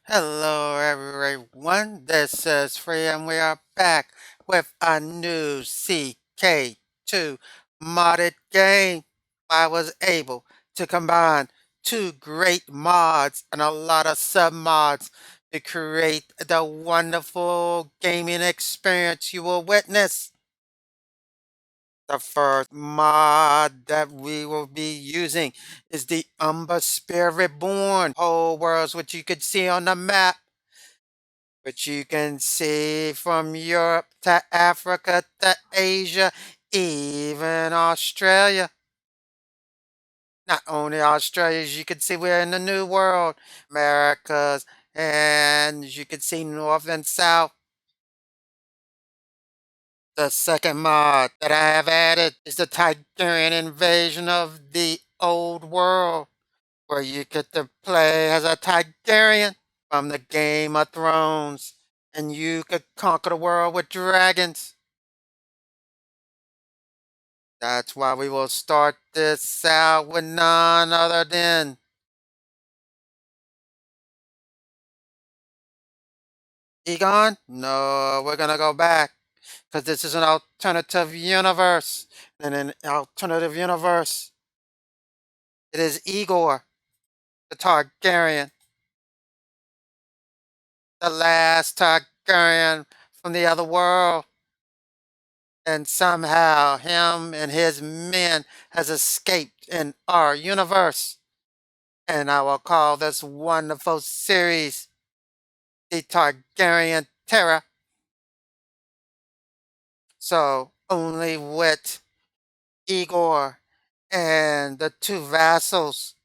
Hello everyone, this is Free and we are back with a new CK2 modded game. I was able to combine two great mods and a lot of sub-mods to create the wonderful gaming experience you will witness. The first mod that we will be using is the Umbra Spherae-Reborn whole worlds, which you could see on the map. But you can see from Europe to Africa to Asia, even Australia. Not only Australia, as you can see, we're in the New World, Americas, and as you can see, North and South. The second mod that I have added is the Targaryen invasion of the old world, where you get to play as a Targaryen from the Game of Thrones, and you could conquer the world with dragons. That's why we will start this out with none other than Egon. No, we're gonna go back because this is an alternative universe. In an alternative universe, it is Igor, the Targaryen, the last Targaryen from the other world. And somehow him and his men has escaped in our universe. And I will call this wonderful series the Targaryen Terra. So only with Igor and the two vassals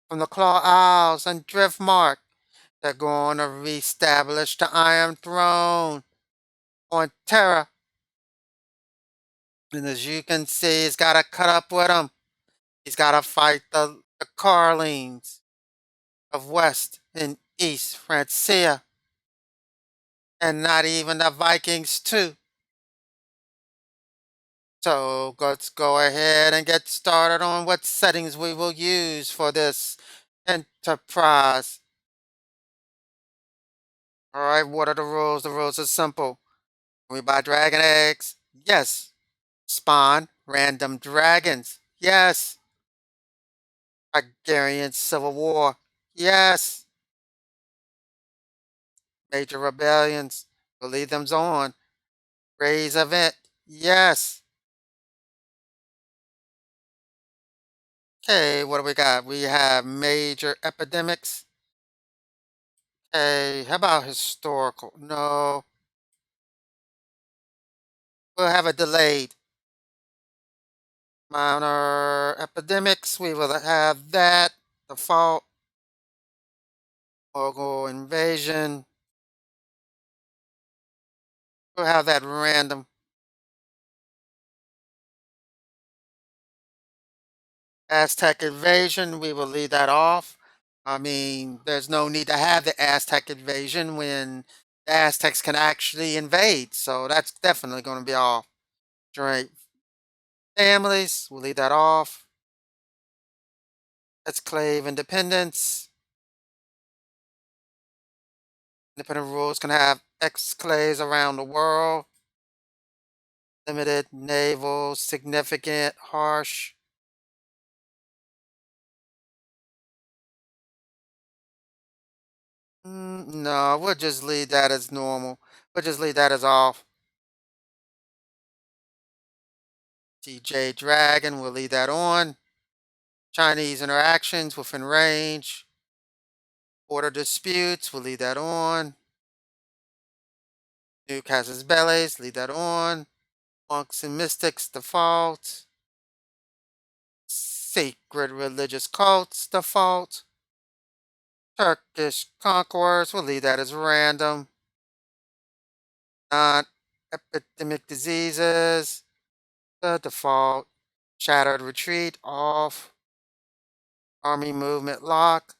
from the Claw Isles and Driftmark, they're going to reestablish the Iron Throne on Terra. And as you can see, he's got to cut up with them. He's got to fight the Carlings of West and East Francia, and not even the Vikings too. So let's go ahead and get started on what settings we will use for this enterprise. Alright, what are the rules? The rules are simple. Can we buy dragon eggs? Yes. Spawn random dragons? Yes. Targaryen Civil War? Yes. Major rebellions? We'll leave them on. Raise event? Yes. Okay, what do we got? We have major epidemics. Okay, how about historical? No. We'll have a delayed. Minor epidemics, we will have that. Default. Mongol invasion. We'll have that random. Aztec invasion, we will leave that off. I mean, there's no need to have the Aztec invasion when the Aztecs can actually invade. So that's definitely going to be off. Right. Families, we'll leave that off. Exclave independence. Independent rules can have exclaves around the world. Limited, naval, significant, harsh. No, we'll just leave that as normal. We'll just leave that as off. TJ Dragon, we'll leave that on. Chinese interactions within range. Border disputes, we'll leave that on. New Casus Bellis, leave that on. Monks and mystics, default. Sacred religious cults, default. Turkish conquerors, we'll leave that as random. Non epidemic diseases, the default. Shattered retreat, off. Army movement lock.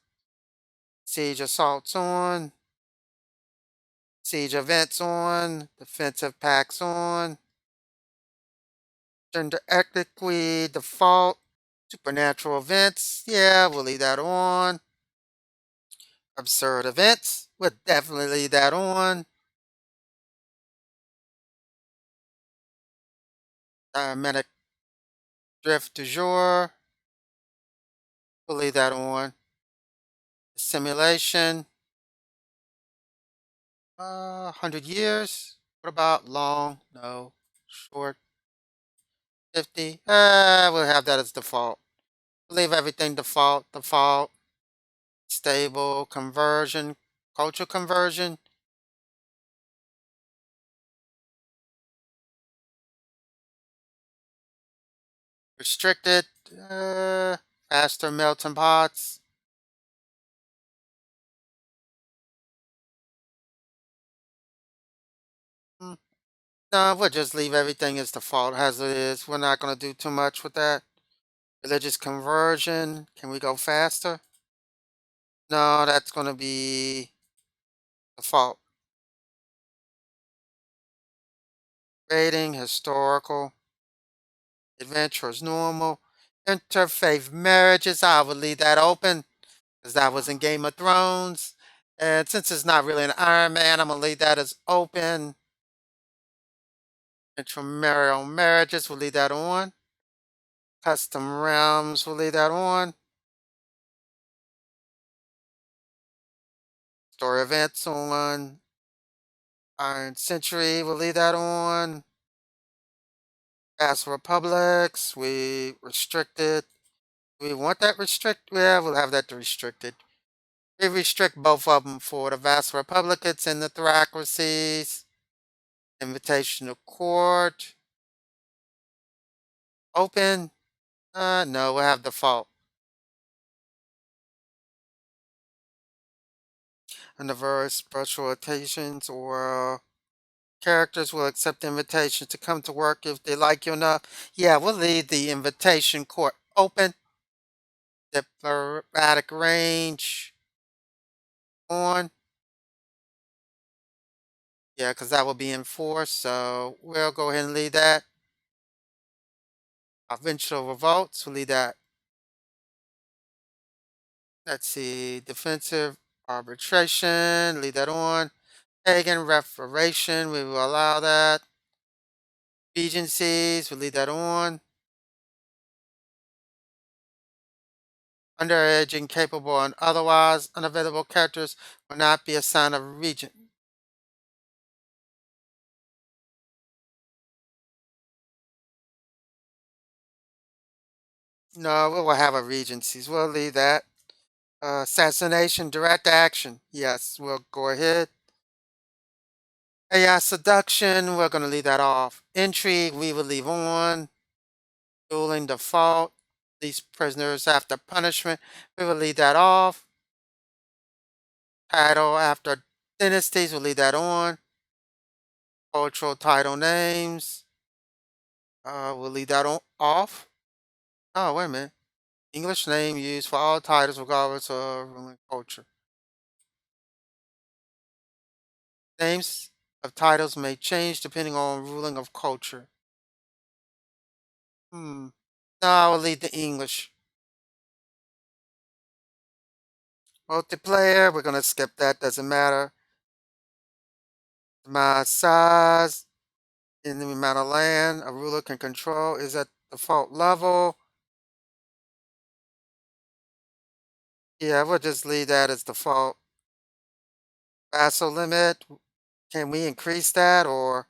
Siege assaults on. Siege events on. Defensive packs on. Gender equity default. Supernatural events, yeah, we'll leave that on. Absurd events, we'll definitely leave that on. Diametric drift du jour, we'll leave that on. Simulation, 100 years. What about long? No. Short, 50. We'll have that as default. We'll leave everything default. Stable, conversion, cultural conversion. Restricted, faster melting pots. Hmm, no, we'll just leave everything as default as it is. We're not going to do too much with that. Religious conversion. Can we go faster? No, that's going to be default. Rating, historical, adventurers, normal. Interfaith marriages, I would leave that open because that was in Game of Thrones. And since it's not really an Iron Man, I'm going to leave that as open. Intramural marriages, we'll leave that on. Custom realms, we'll leave that on. Story events on. Iron Century, we'll leave that on. Fast Republics, we restricted. We want that restrict? Yeah, we'll have that restricted. We restrict both of them for the Vast Republicans and the Thracias. Invitational Court. Open. No, we'll have default. Under various special occasions or characters will accept invitations to come to work if they like you enough. Yeah, we'll leave the invitation court open. Diplomatic range on. Yeah, because that will be enforced. So we'll go ahead and leave that. Eventual revolts, we'll leave that. Let's see. Defensive arbitration, leave that on. Pagan Reformation, we will allow that. Regencies, we'll leave that on. Underage, incapable, and otherwise unavailable characters will not be assigned a regent. No, we will have a regencies. We'll leave that. Assassination, direct action. Yes, we'll go ahead. AI seduction, we're going to leave that off. Intrigue, we will leave on. Dueling default. These prisoners after punishment, we will leave that off. Title after dynasties, we'll leave that on. Cultural title names, we'll leave that on off. Oh, wait a minute. English name used for all titles regardless of ruling culture. Names of titles may change depending on ruling of culture. No, I will leave the English. Multiplayer, we're gonna skip that, doesn't matter. My size in the amount of land a ruler can control is at default level. Yeah, we'll just leave that as default. Vassal limit, can we increase that or?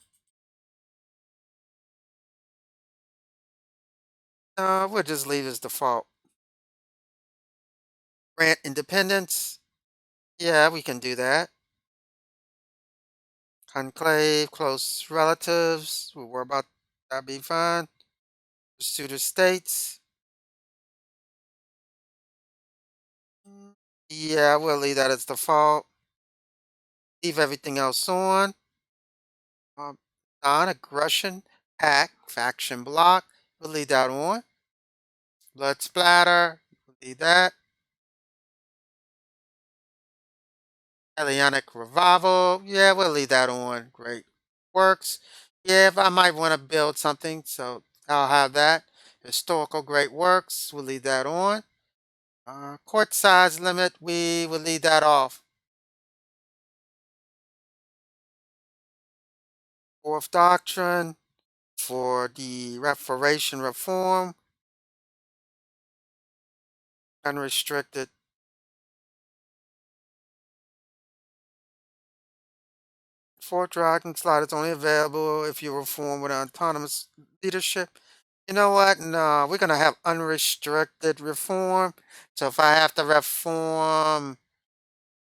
No, we'll just leave as default. Grant independence. Yeah, we can do that. Conclave, close relatives. We'll worry about that. Be fine. Suitor states. Yeah, we'll leave that as default. Leave everything else on. Non-aggression, pack, faction block. We'll leave that on. Blood splatter. We'll leave that. Helionic revival. Yeah, we'll leave that on. Great works. Yeah, if I might want to build something, so I'll have that. Historical great works. We'll leave that on. Court size limit, we will leave that off. Fourth doctrine for the Reformation Reform, unrestricted. Fourth doctrine slot is only available if you reform with autonomous leadership. You know what? No, we're gonna have unrestricted reform. So if I have to reform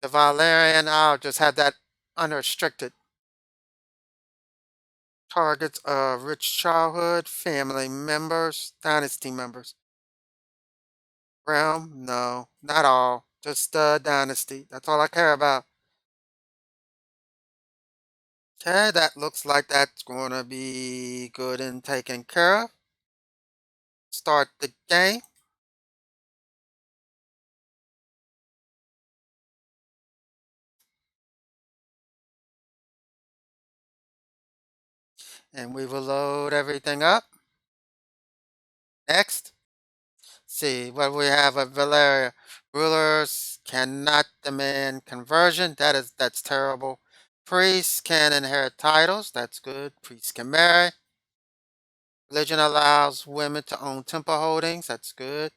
the Valerian, I'll just have that unrestricted. Targets of rich childhood, family members, dynasty members. Realm? No, not all. Just dynasty. That's all I care about. Okay, that looks like that's going to be good and taken care of. Start the game. And we will load everything up. Next. See what we have at Valeria. Rulers cannot demand conversion. That's terrible. Priests can inherit titles. That's good. Priests can marry. Religion allows women to own temple holdings. That's good.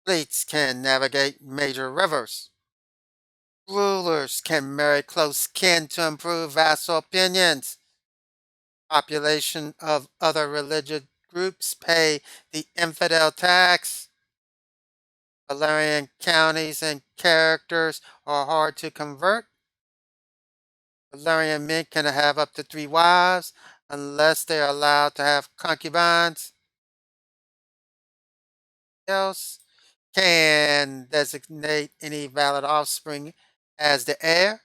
Fleets can navigate major rivers. Rulers can marry close kin to improve vassal opinions. Population of other religious groups pay the infidel tax. Valerian counties and characters are hard to convert. Valerian men can have up to 3 wives unless they are allowed to have concubines. Else can designate any valid offspring as the heir.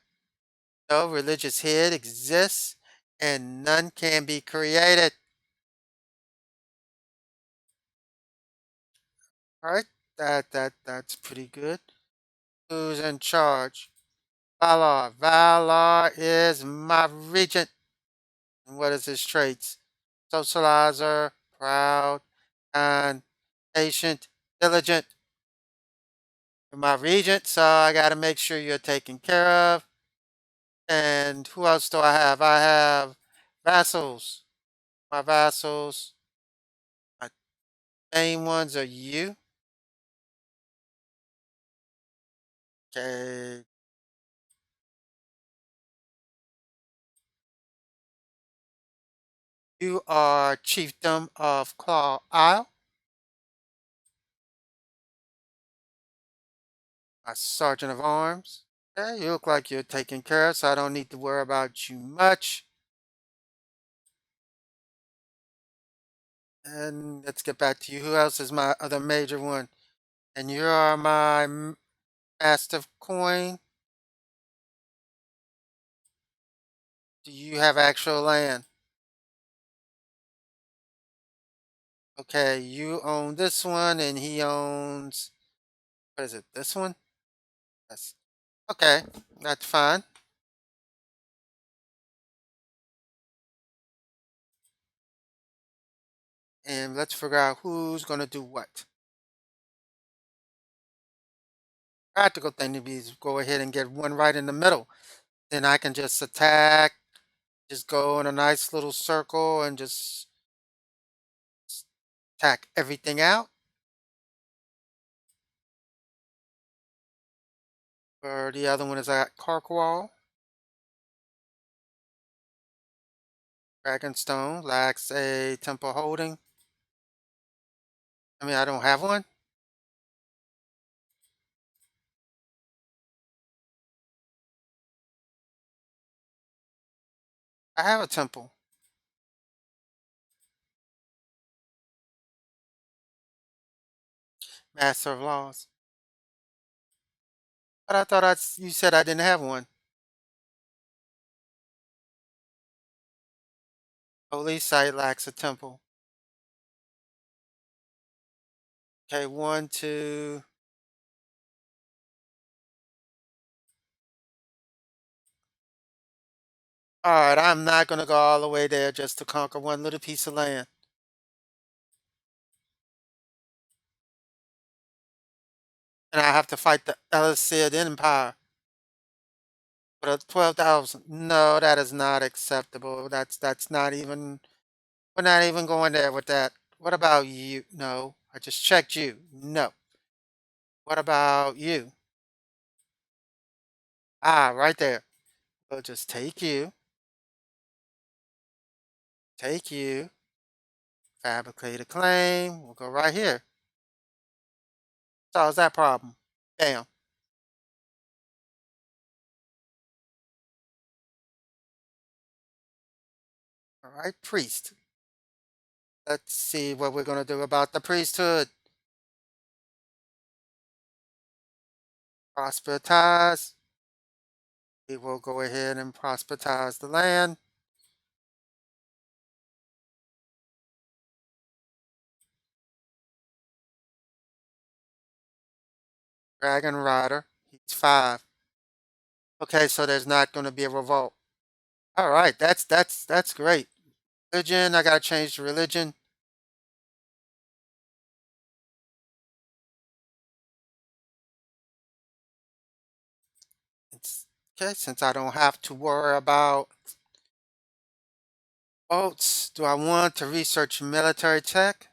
No religious head exists and none can be created. All right, that's pretty good. Who's in charge? Valar. Valar is my regent. And what is his traits? Socializer, proud, kind, patient, diligent. You're my regent, so I got to make sure you're taken care of. And who else do I have? I have vassals. My vassals, my main ones are you. Okay. You are chiefdom of Claw Isle. My sergeant of arms. Okay, you look like you're taken care of, so I don't need to worry about you much. And let's get back to you. Who else is my other major one? And you are my master coin. Do you have actual land? Okay, you own this one, and he owns, what is it, this one? Yes. Okay, that's fine. And let's figure out who's going to do what. Practical thing to be is go ahead and get one right in the middle. Then I can just attack, just go in a nice little circle and just attack everything out. Or the other one is I got Carkwall, Dragonstone, lacks a temple holding. I mean, I don't have one. I have a temple. Master of Laws. But I thought you said I didn't have one. Holy site lacks a temple. Okay, one, two. All right, I'm not going to go all the way there just to conquer one little piece of land. And I have to fight the Ellicid Empire for the 12,000. No, that is not acceptable. That's not even, we're not even going there with that. What about you? No, I just checked you. No. What about you? Ah, right there. We'll just take you, fabricate a claim. We'll go right here. Solves that problem. Bam. All right, priest. Let's see what we're going to do about the priesthood. Prosperitize. We will go ahead and prosperitize the land. Dragon Rider. He's 5. Okay, so there's not going to be a revolt. All right, that's great. Religion, I gotta change the religion. It's okay since I don't have to worry about votes. Do I want to research military tech,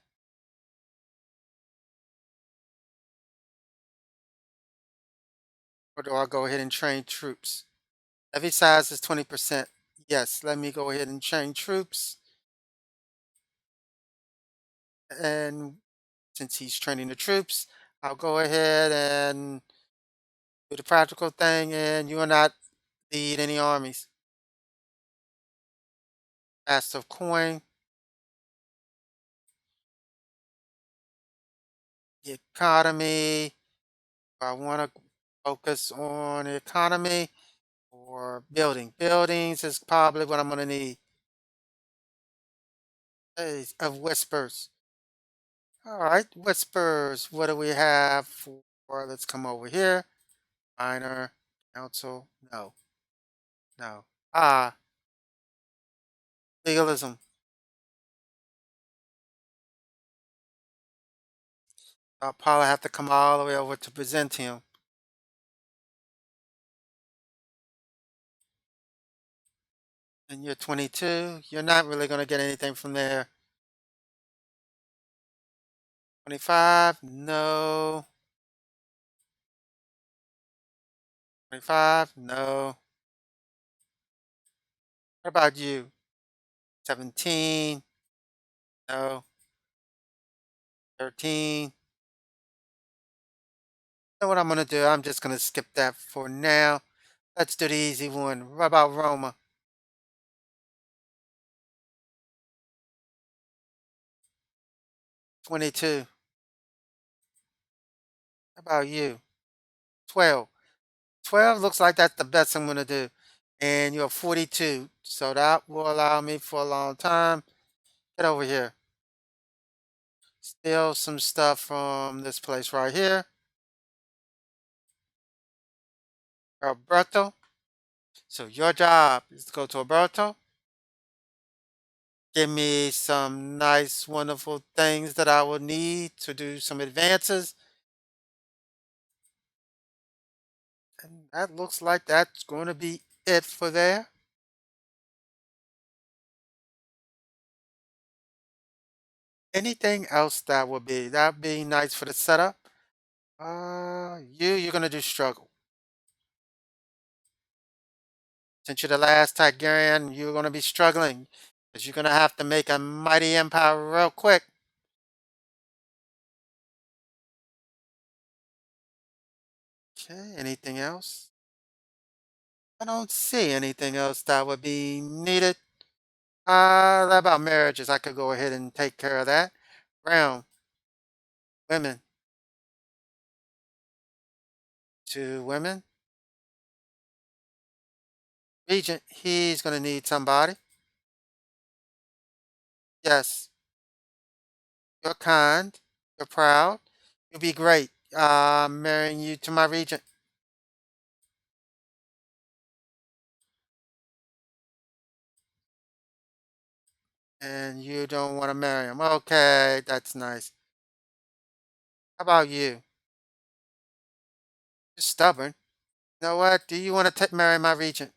or do I go ahead and train troops? Levy size is 20%. Yes, let me go ahead and train troops. And since he's training the troops, I'll go ahead and do the practical thing, and you will not lead any armies. Fast of coin, the economy. I want to focus on the economy or building. Buildings is probably what I'm going to need. Days of whispers. All right, whispers. What do we have for? Let's come over here. Minor, council. No, no. Ah, legalism. I'll probably have to come all the way over to Byzantium. And you're 22. You're not really going to get anything from there. 25. No. 25. No. What about you? 17. No. 13. Know what I'm going to do? I'm just going to skip that for now. Let's do the easy one. What about Roma? 22. How about you? 12. 12 looks like that's the best I'm going to do. And you're 42. So that will allow me for a long time. Get over here. Steal some stuff from this place right here. Alberto. So your job is to go to Alberto. Give me some nice, wonderful things that I will need to do some advances. And that looks like that's going to be it for there. Anything else that would be nice for the setup. You're gonna do struggle. Since you're the last Targaryen, you're gonna be struggling. Because you're gonna have to make a mighty empire real quick. Okay, anything else? I don't see anything else that would be needed. How about marriages? I could go ahead and take care of that. Realm, women, 2 women. Regent, he's gonna need somebody. Yes, you're kind, you're proud, you'll be great. Marrying you to my regent. And you don't want to marry him. Okay, that's nice. How about you? You're stubborn. You know what? Do you want to marry my regent?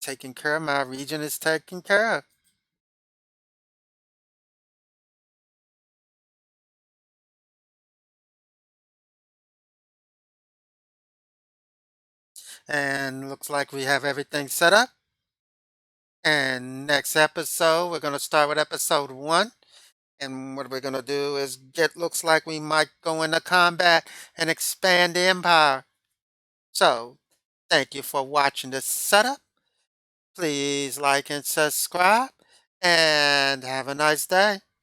Taking care of my regent is taken care of. And looks like we have everything set up. And next episode, we're going to start with episode 1. And what we're going to do is looks like we might go into combat and expand the empire. So, thank you for watching this setup. Please like and subscribe. And have a nice day.